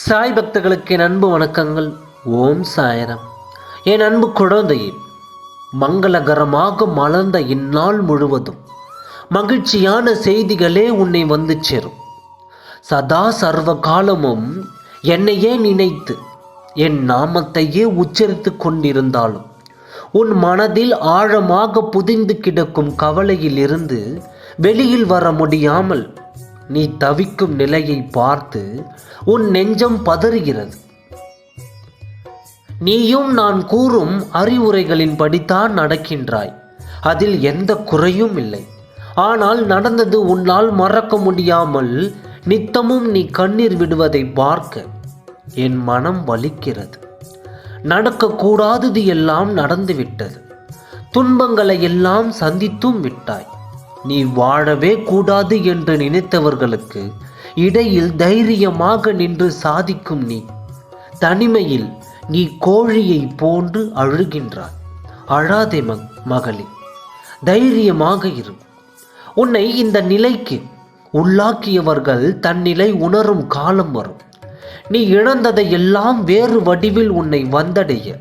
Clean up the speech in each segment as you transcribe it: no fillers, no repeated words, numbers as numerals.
சாய் பக்தர்களுக்கு என் அன்பு வணக்கங்கள். ஓம் சாய்ராம். என் அன்பு குழந்தையே, மங்களகரமாக மலர்ந்த இந்நாள் முழுவதும் மகிழ்ச்சியான செய்திகளே உன்னை வந்து சேரும். சதா சர்வ காலமும் என்னையே நினைத்து என் நாமத்தையே உச்சரித்து கொண்டிருந்தாலும் உன் மனதில் ஆழமாக புதிந்து கிடக்கும் கவலையில் இருந்து வெளியில் வர முடியாமல் நீ தவிக்கும் நிலையை பார்த்து உன் நெஞ்சம் பதறுகிறது. நீயும் நான் கூறும் அறிவுரைகளின் படித்தான் நடக்கின்றாய். அதில் எந்த குறையும் இல்லை. ஆனால் நடந்தது உன்னால் மறக்க முடியாமல் நித்தமும் நீ கண்ணீர் விடுவதை பார்க்க என் மனம் வலிக்கிறது. நடக்கக்கூடாதது எல்லாம் நடந்துவிட்டது. துன்பங்களை எல்லாம் சந்தித்தும் விட்டாய். நீ வாழவே கூடாது என்று நினைத்தவர்களுக்கு இடையில் தைரியமாக நின்று சாதிக்கும் நீ தனிமையில் நீ கோழியை போன்று அழுகின்றாய். அழாதே மகளே, தைரியமாக இரு. உன்னை இந்த நிலைக்கு உள்ளாக்கியவர்கள் தன்னிலை உணரும் காலம் வரும். நீ இழந்ததை எல்லாம் வேறு வடிவில் உன்னை வந்தடைய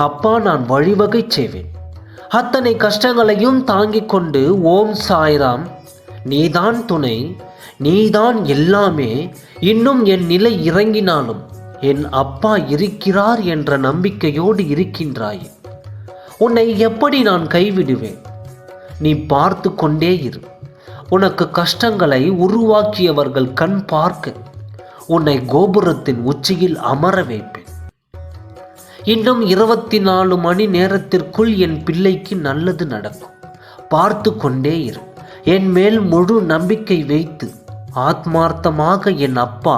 அப்பா நான் வழிவகை செய்வேன். அத்தனை கஷ்டங்களையும் தாங்கிக் கொண்டு ஓம் சாய்ராம், நீதான் துணை, நீதான் எல்லாமே. இன்னும் என் நிலை இறங்கினாலும் என் அப்பா இருக்கிறார் என்ற நம்பிக்கையோடு இருக்கின்றாய். உன்னை எப்படி நான் கைவிடுவேன்? நீ பார்த்து கொண்டே இரு. உனக்கு கஷ்டங்களை உருவாக்கியவர்கள் கண் பார்க்க உன்னை கோபுரத்தின் உச்சியில் அமர வைப்பேன். இன்னும் 24 மணி நேரத்திற்குள் என் பிள்ளைக்கு நல்லது நடக்கும். பார்த்து கொண்டே இரு. என் மேல் முழு நம்பிக்கை வைத்து ஆத்மார்த்தமாக என் அப்பா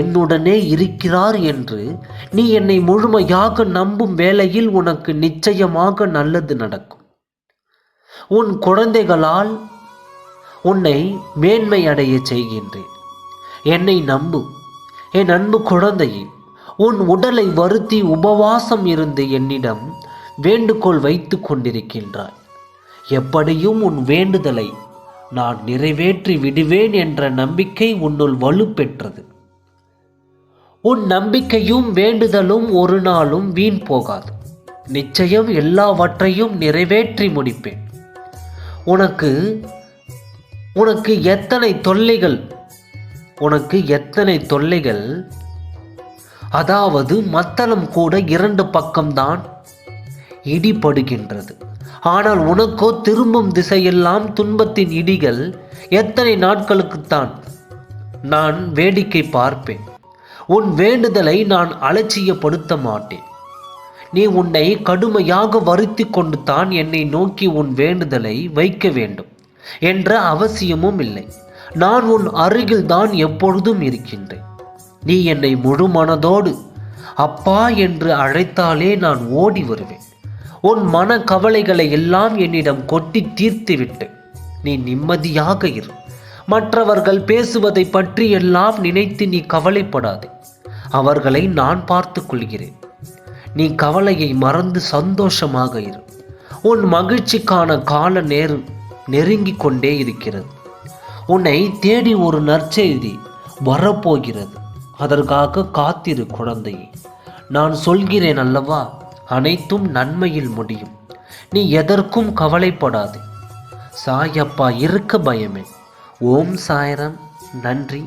என்னுடனே இருக்கிறார் என்று நீ என்னை முழுமையாக நம்பும் வேளையில் உனக்கு நிச்சயமாக நல்லது நடக்கும். உன் குழந்தைகளால் உன்னை மேன்மை அடைய செய்கின்றேன். என்னை நம்பு என் அன்பு குழந்தையே. உன் உடலை வருத்தி உபவாசம் இருந்து என்னிடம் வேண்டுகோள் வைத்து கொண்டிருக்கின்றாய். எப்படியும் உன் வேண்டுதலை நான் நிறைவேற்றி விடுவேன் என்ற நம்பிக்கை உன்னுள் வலுப்பெற்றது. உன் நம்பிக்கையும் வேண்டுதலும் ஒரு நாளும் வீண் போகாது. நிச்சயம் எல்லாவற்றையும் நிறைவேற்றி முடிப்பேன். உனக்கு எத்தனை தொல்லைகள், அதாவது மத்தளம் கூட 2 பக்கம்தான் இடிபடுகின்றது. ஆனால் உனக்கோ திரும்பும் திசையெல்லாம் துன்பத்தின் இடிகள். எத்தனை நாட்களுக்குத்தான் நான் வேடிக்கை பார்ப்பேன்? உன் வேண்டுதலை நான் அலட்சியப்படுத்த மாட்டேன். நீ உன்னை கடுமையாக வருத்தி கொண்டு தான் என்னை நோக்கி உன் வேண்டுதலை வைக்க வேண்டும் என்ற அவசியமும் இல்லை. நான் உன் அருகில் தான் எப்பொழுதும் இருக்கின்றேன். நீ என்னை முழு மனதோடு அப்பா என்று அழைத்தாலே நான் ஓடி வருவேன். உன் மன கவலைகளை எல்லாம் என்னிடம் கொட்டி தீர்த்துவிட்டு நீ நிம்மதியாக இரு. மற்றவர்கள் பேசுவதை பற்றி எல்லாம் நினைத்து நீ கவலைப்படாதே. அவர்களை நான் பார்த்து கொள்கிறேன். நீ கவலையை மறந்து சந்தோஷமாக இரு. உன் மகிழ்ச்சிக்கான கால நெருங்கி கொண்டே இருக்கிறது. உன்னை தேடி ஒரு நற்செய்தி வரப்போகிறது. அதற்காக காத்திரு குழந்தையே. நான் சொல்கிறேன் அல்லவா, அனைத்தும் நன்மையில் முடியும். நீ எதற்கும் கவலைப்படாதே. சாயப்பா இருக்க பயமே. ஓம் சாய்ராம். நன்றி.